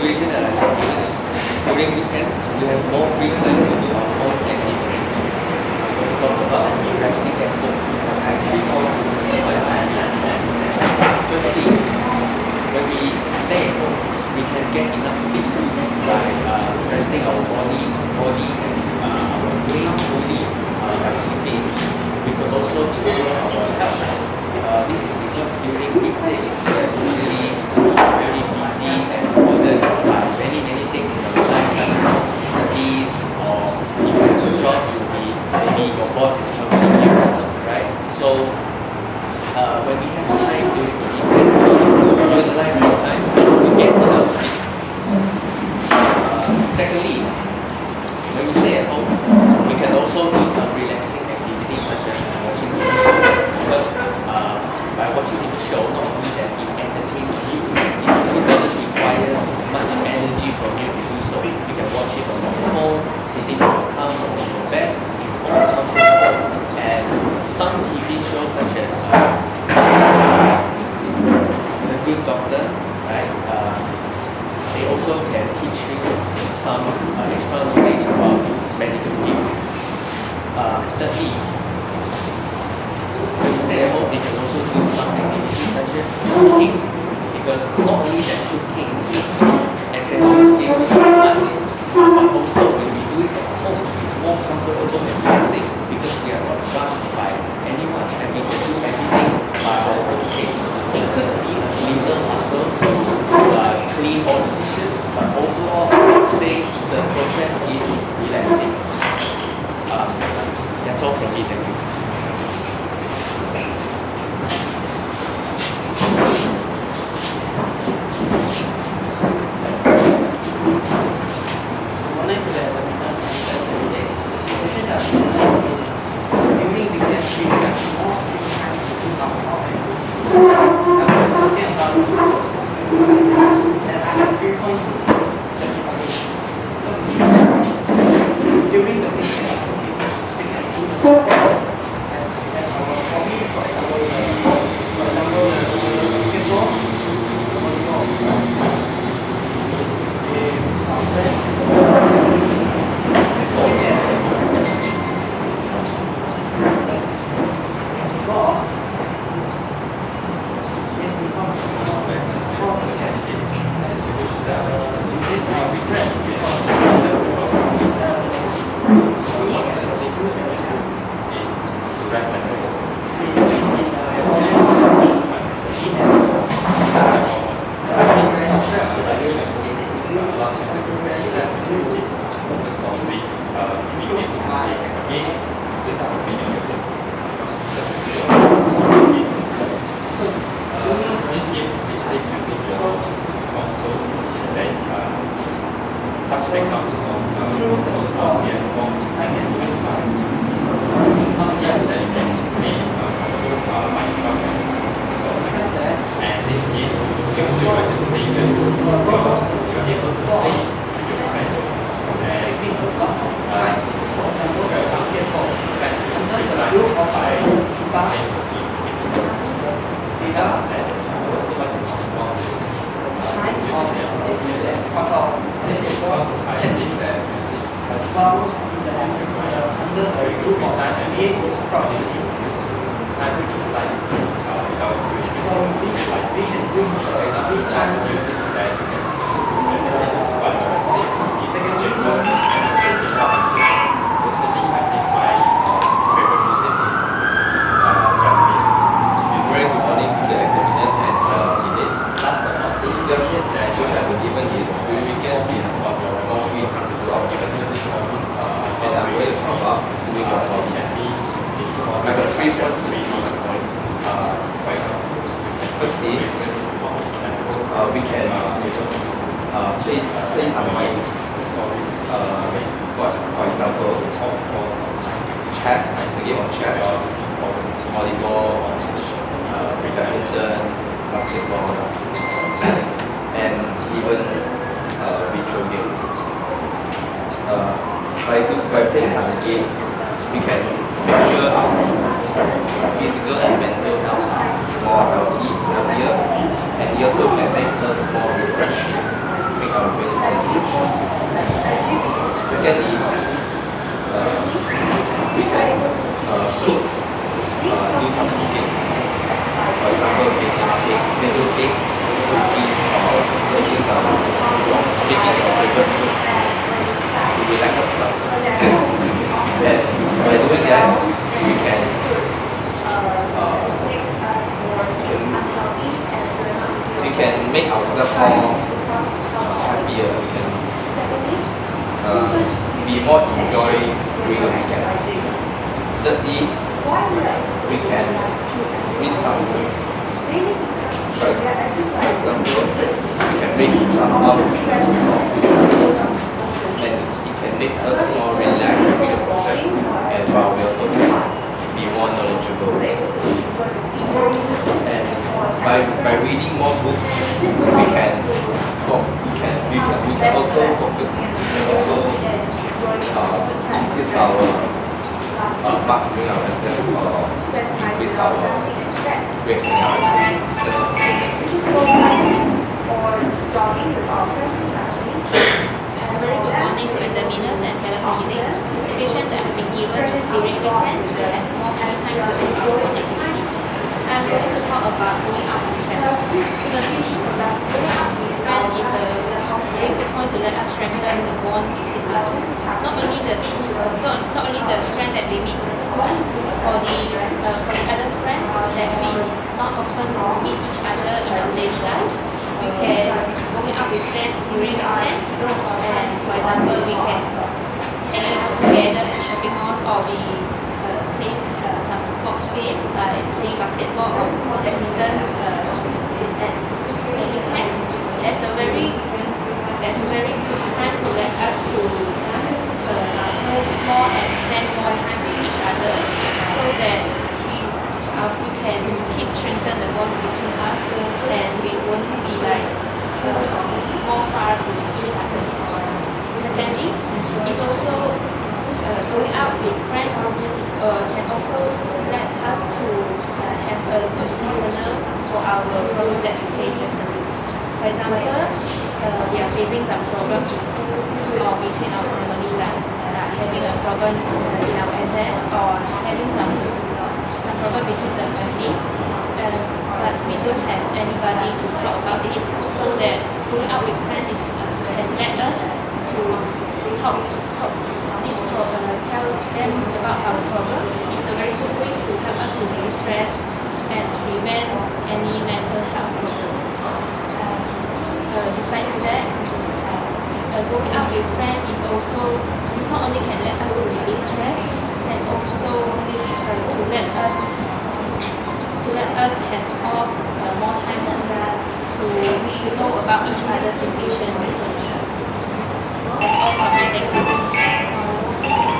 situation that I've been given is during weekends we have more free time to do our own activities. I'm going to talk about resting at home. I have three points to justify my idea. Firstly, when we stay at home, we can get enough sleep by resting our body and our brain fully by sleeping. We could also improve our health. This is because during weekdays we are usually very busy and burdened by many things in our life, like studies, or if you have a job, maybe your boss is troubling you, right? So when we have time during the weekend, we should utilize this time to get enough sleep. Secondly, when we stay at home, we can also do some relaxing activities such as watching TV show. Because by watching TV show, not only that it entertains you, it also doesn't require much energy from you to do so. You can watch it on your phone, sitting on your couch or on your bed. It's all comfortable. And some TV shows such as The Good Doctor, right? They also can teach you some extra knowledge about medical field. Thirdly, when you stay at home, you can also do some activities such as cooking, because not only that cooking is essential skill in learning, but also when we do it at home, it's more comfortable and relaxing because we are not rushed by anyone and we can do everything by our own pace. It could be a little hustle to clean all the dishes, but overall I would say the process is relaxing. That's all from me, thank you. Morning to the examiners and today. The situation that we have is during weekend we have more free time to do our outdoor activities. I will be talking about exercise and I have 3 points to justify it. Firstly, during the weekend we can do the sport as our hobby, for example basketball, volleyball, our friends. Firstly, we can play some games. For example, chess, the game of chess, volleyball, badminton, basketball, and even virtual games. By playing some games, we can make sure our physical and mental health more healthier, and it also can make us more refreshed, make our brain happier. We can be more enjoy during the weekends. Thirdly, we can read some books. For example, we can read some non-fiction books, and it can make us more relaxed with the process, and while we also can be more knowledgeable. And by reading more books, we can also focus. We can also increase our marks during our exam or increase our grade in our exam. That's all. Very good morning to examiners and fellow candidates. The situation that I've been given is during weekends we have more free time to do our own activities. I'm going to talk about going out with friends. Firstly, going out with friends is a very good point to let us strengthen the bond between us. Not only the friend that we meet in school, for the other friends that we not often meet each other in our daily life. We can going out with them during weekends, and for example, we can hang out together at shopping malls, or we play some sports game like playing basketball or badminton at weekends. That's a very good time to let us to know more and spend more time with each other, so that we can keep strengthen the bond between us, and we won't be like more far with each other. Secondly, it's also going out with friends can also let us to have a good listener for our problem that we face recently. For example, we are facing some problem in school or between our family, like having a problem in our exams, or having some problem between the families, but we don't have anybody to talk about it, so that going out with friends can let us to tell them about our problems. It's a very good way to help us to release stress and prevent any mental health problems. Besides that, going out with friends is also not only can let us to release stress, and also to let us have more time to know about each other's situation. That's all from me. Thank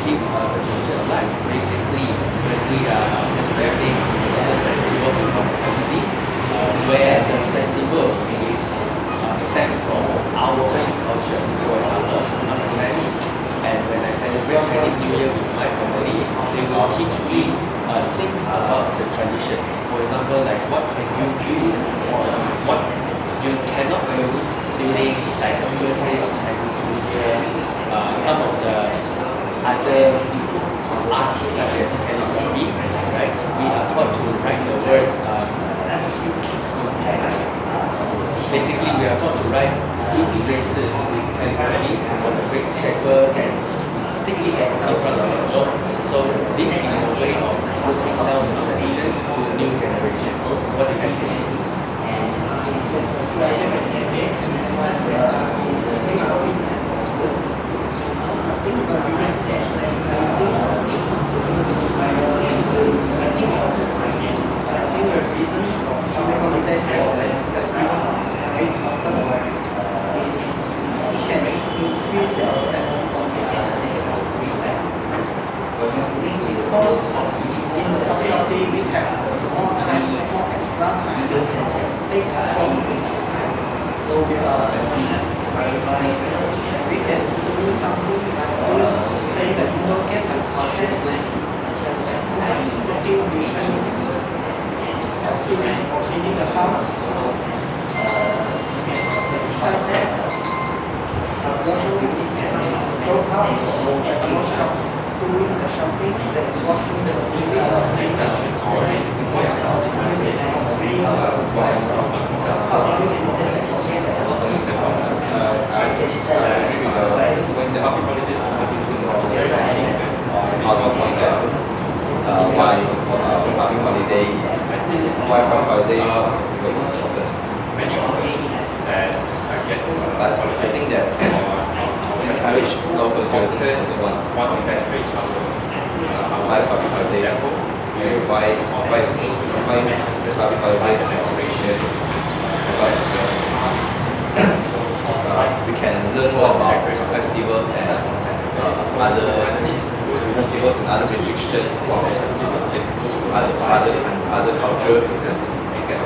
keep the culture alive. Basically, when we are celebrating a festival with our communities, where the festival is stems from our own culture. For example, I'm a Chinese, and when I celebrate Chinese New Year with my family, they will teach me things about the tradition. For example, like what can you do, or what you cannot do during like the first day of Chinese New Year. Some of the other art such as calligraphy, right? We are taught to write the word. Basically, we are taught to write good phrases with calligraphy on a great paper and stick it in front of the door. So this is a way of passing down the tradition to the new generation. What do you guys think? I think the reason public holidays that people are very important is it can increase the flexibility. It's because in the public holiday we have more time, more extra time to stay at home. So we can do something like play the indoor game like contest, cooking with cleaning the house. Besides that, we also go out, for example, doing the shopping, watching the season, when the public holidays out of contact, why public holiday is important. Many others that get But I think that encourage local tourism is also one want to penetrate why public holidays, why public holidays are gracious, because we can learn more about festivals and other festivals and other restrictions from other cultures,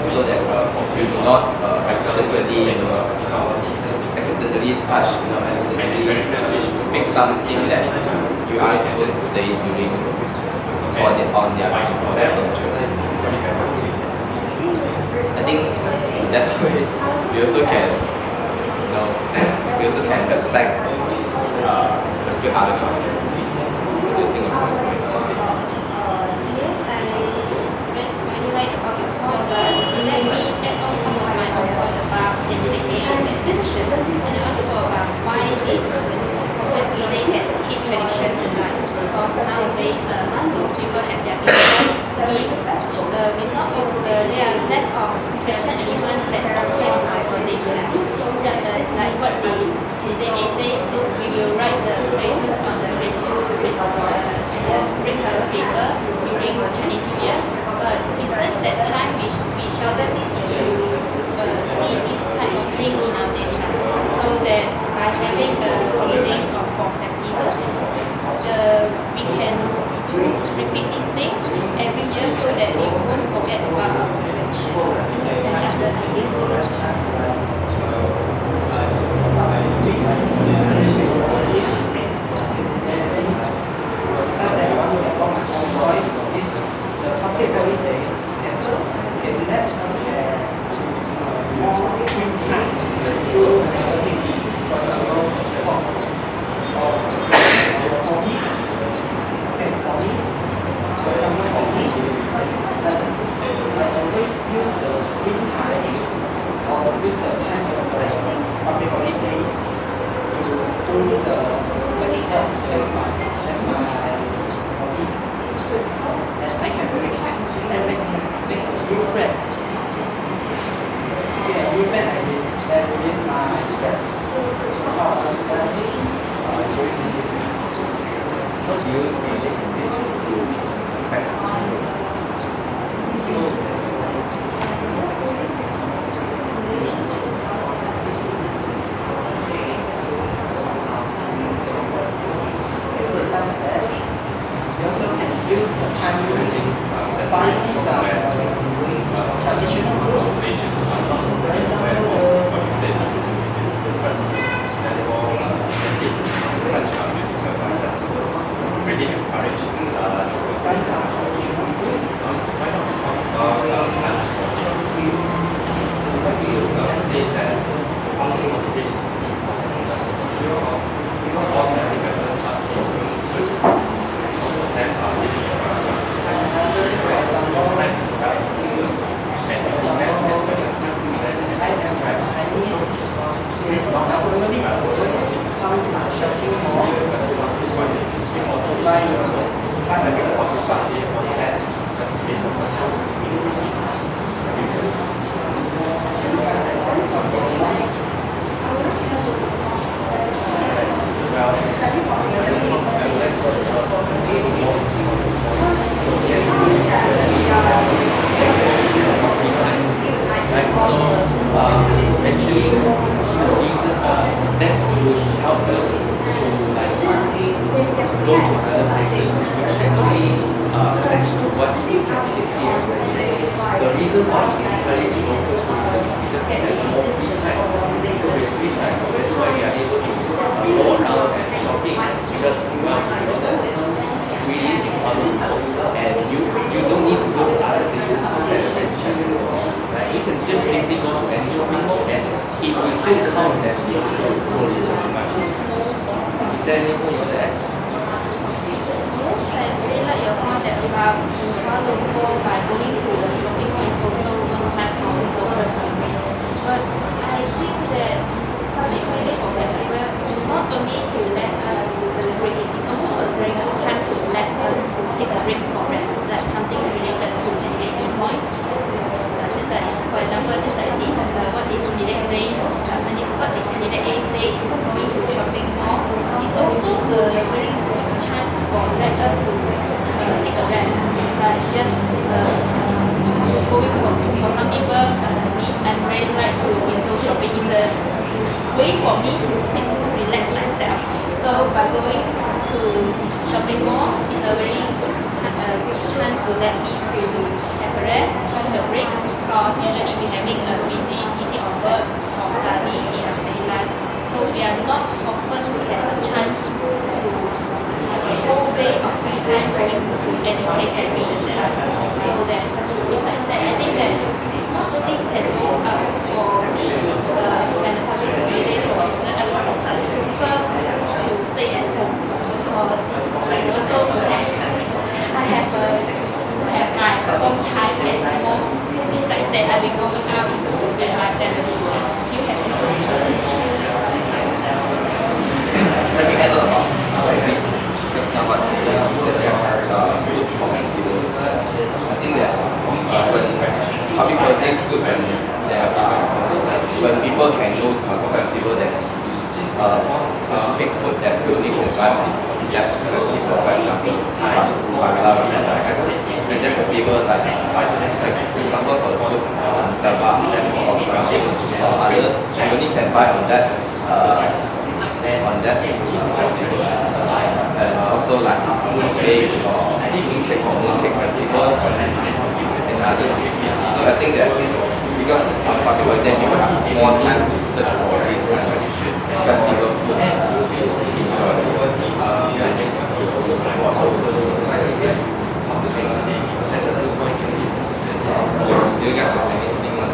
so that you do not accidentally touch, accidentally speak something that you aren't supposed to say during for their culture. I think that way we also can respect other culture. What do you think about it? Yes, I really like about your point, but let me add on some of my own point about the delay and mentioned, and also about why they can keep tradition alive. Because nowadays most people have their we not of there are lack of tradition elements that appear in our daily life. Such as like what they say, we will write the phrases on the red color paper during Chinese New Year. But besides that time, we seldom see this type of thing in our daily life. So that by having holidays or for festivals, we can repeat this thing every year so that we won't forget about our traditions and other ideas. That I want to add on my own point is the public holidays can let us have more free time to do activity, for example, sport or hobby. Okay, for me, for example, for me, I always use the free time or use the time of public holidays to do the study. That's my hobby, and I can make a new friend. Okay, a new friend and release my stress. How about you guys? How do you relate this to festival? Besides that, You also can use the time to find some traditional food. For example, really encourage find some traditional food. why not we talk about states that how long was it because all the members are still most of them are living For example, time to travel and you can as well as I am a Chinese. Yes, my family always come to the shopping mall buy a bit of food. Right, so actually the reason that would help us to like go to other places, which actually connects to what candidates here is mentioning. The reason why we encourage local tourism is because we have more free time. Because with free time, that's why we are able to go around and shopping. Because well, to be honest, we live in Kuala Lumpur, and you don't need to go to other places to celebrate festival. Right? You can just simply go to any shopping mall, and it will still count as tourism. Is there anything you want to add? Yes, I really like your point that about in Kuala Lumpur by going to the shopping mall is also one type of local tourism. But I think that public holiday for festival not only to let us to celebrate it, it's also a very good time to let us to take a break for rest, like something related to candidate points. Just like for example, just like what the candidate say, what the candidate A say, going to shopping mall, it's also a very good chance for let us to take a rest. Just going for some people, me, I very like to window shopping. It's a way for me to relax myself. So by going to shopping mall, it's a very good chance to let me to have a rest, take a break. Because usually we having a busy on work or studies in our daily life, so we are not often get a chance to have a whole day of free time going to any place that we visit. So that besides that, I think that not only can go out for me when the public holiday for business, I would prefer to stay at home because it's also I have my own time at home. Besides that, I've been going out with my family. You have any questions? Let me add on just now what you said about food for festival. I think that when public holiday is good when people can go to a festival that's specific food that you only can buy on that festival, for example, and that festival like for example for the food, tabak or something or others, you only can buy on that festival. And also like mooncake or mooncake for mooncake festival and others. So I think that because on particular day people have more time to search for this kind of festival food to enjoy. Do you guys have anything on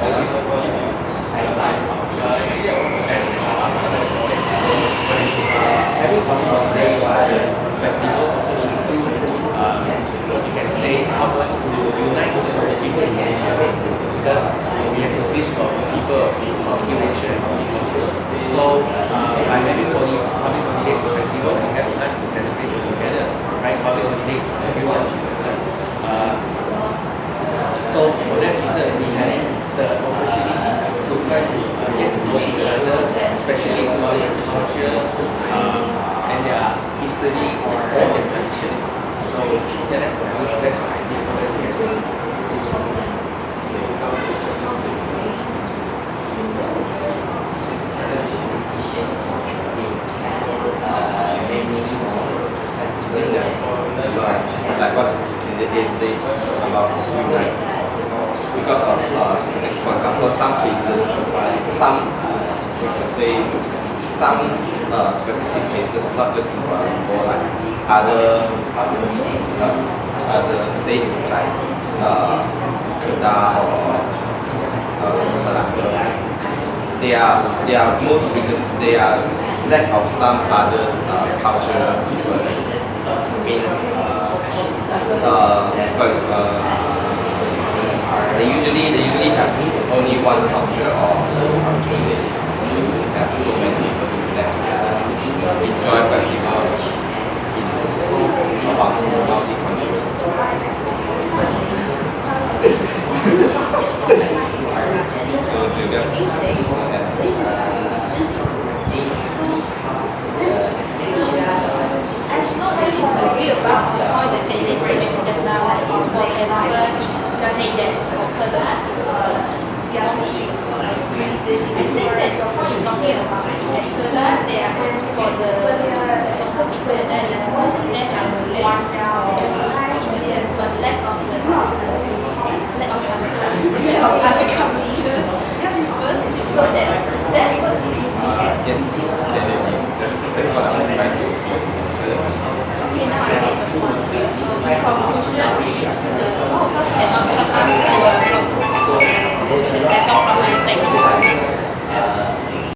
Having some very festivals also include, you can say, help us to unite the people in Asia because we have a list of people of multiracial and multicultural. So by having public holidays for festivals, we have time to celebrate together, right? Public holidays for everyone. So for that reason, we have the opportunity to try to get to know each other, especially about their culture and their history and their traditions. So yeah, that's my idea. So that's festival? they say about unite. Because of, for example, some cases, some, we can say, some specific cases, not just in Kuala Lumpur, like other states like Kedah or Malacca, they are most they are less of some others cultural people. I mean, but they usually have only one culture or something. They have so many people to connect together, enjoy festival in multi-countries. So do you guys I do not really agree about the point that Dennis mentioned just now. Like, for example, he's saying that for Kedah, for me, I think that the point is talking about at Kedah, they are for the local people that is most of them are Malay, Indian, but lack of other cultures. So is that yes, that's what I'm trying to say. okay, now I get the point. So in conclusion, all of us cannot come